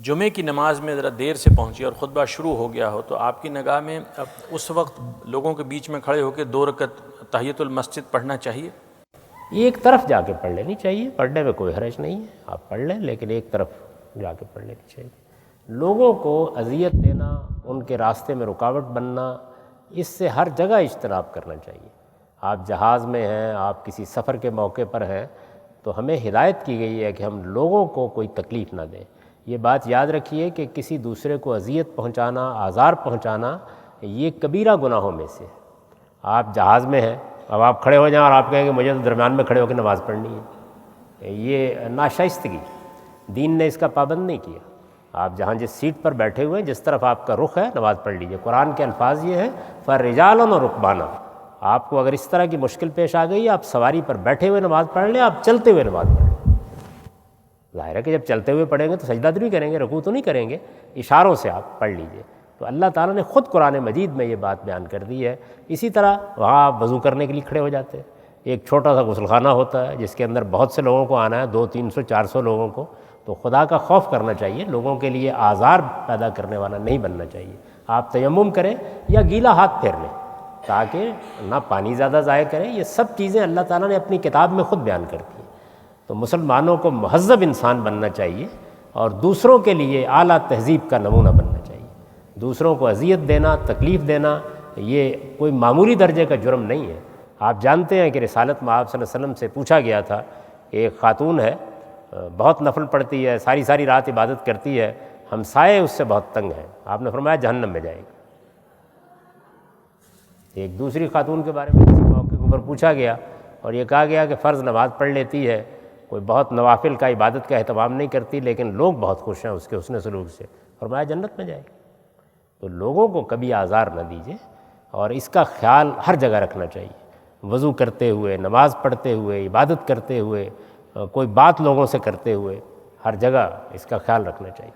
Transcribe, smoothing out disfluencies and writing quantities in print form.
جمعے کی نماز میں ذرا دیر سے پہنچی اور خطبہ شروع ہو گیا ہو، تو آپ کی نگاہ میں اب اس وقت لوگوں کے بیچ میں کھڑے ہو کے 2 رکعت تحیۃ المسجد پڑھنا چاہیے؟ ایک طرف جا کے پڑھ لینی چاہیے، پڑھنے میں کوئی حرج نہیں ہے، آپ پڑھ لیں، لیکن ایک طرف جا کے پڑھ لینی چاہیے۔ لوگوں کو اذیت دینا، ان کے راستے میں رکاوٹ بننا، اس سے ہر جگہ اجتناب کرنا چاہیے۔ آپ جہاز میں ہیں، آپ کسی سفر کے موقع پر ہیں، تو ہمیں ہدایت کی گئی ہے کہ ہم لوگوں کو کوئی تکلیف نہ دیں۔ یہ بات یاد رکھیے کہ کسی دوسرے کو اذیت پہنچانا، آزار پہنچانا، یہ کبیرہ گناہوں میں سے ہے۔ آپ جہاز میں ہیں، اب آپ کھڑے ہو جائیں اور آپ کہیں کہ مجھے تو درمیان میں کھڑے ہو کے نماز پڑھنی ہے، یہ ناشائستگی، دین نے اس کا پابند نہیں کیا۔ آپ جہاں جس سیٹ پر بیٹھے ہوئے ہیں، جس طرف آپ کا رخ ہے، نماز پڑھ لیجئے۔ قرآن کے الفاظ یہ ہیں فَرِجَالٌ وَرُكْبَانًا۔ آپ کو اگر اس طرح کی مشکل پیش آ گئی، آپ سواری پر بیٹھے ہوئے نماز پڑھ لیں، آپ چلتے ہوئے نماز پڑھ لیں۔ ظاہر ہے کہ جب چلتے ہوئے پڑھیں گے تو سجدہ تو نہیں کریں گے، رکوع تو نہیں کریں گے، اشاروں سے آپ پڑھ لیجئے۔ تو اللہ تعالیٰ نے خود قرآن مجید میں یہ بات بیان کر دی ہے۔ اسی طرح وہاں آپ وضو کرنے کے لیے کھڑے ہو جاتے ہیں، ایک چھوٹا سا غسل خانہ ہوتا ہے جس کے اندر بہت سے لوگوں کو آنا ہے، 200 300 400 لوگوں کو، تو خدا کا خوف کرنا چاہیے، لوگوں کے لیے آزار پیدا کرنے والا نہیں بننا چاہیے۔ آپ تیمم کریں یا گیلا ہاتھ پھیر لیں تاکہ نہ پانی زیادہ ضائع کریں۔ یہ سب چیزیں اللہ تعالیٰ نے اپنی کتاب میں خود بیان کر دی ہیں۔ تو مسلمانوں کو مہذب انسان بننا چاہیے اور دوسروں کے لیے اعلیٰ تہذیب کا نمونہ بننا چاہیے۔ دوسروں کو اذیت دینا، تکلیف دینا، یہ کوئی معمولی درجے کا جرم نہیں ہے۔ آپ جانتے ہیں کہ رسالت میں آپ صلی اللہ علیہ وسلم سے پوچھا گیا تھا، ایک خاتون ہے، بہت نفل پڑھتی ہے، ساری رات عبادت کرتی ہے، ہمسائے اس سے بہت تنگ ہیں، آپ نے فرمایا جہنم میں جائے گی۔ ایک دوسری خاتون کے بارے میں کسی موقع کے اوپر پوچھا گیا اور یہ کہا گیا کہ فرض نماز پڑھ لیتی ہے، کوئی بہت نوافل کا عبادت کا اہتمام نہیں کرتی، لیکن لوگ بہت خوش ہیں اس کے حسن سلوک سے، فرمایا جنت میں جائے گی۔ تو لوگوں کو کبھی آزار نہ دیجیے اور اس کا خیال ہر جگہ رکھنا چاہیے، وضو کرتے ہوئے، نماز پڑھتے ہوئے، عبادت کرتے ہوئے، کوئی بات لوگوں سے کرتے ہوئے، ہر جگہ اس کا خیال رکھنا چاہیے۔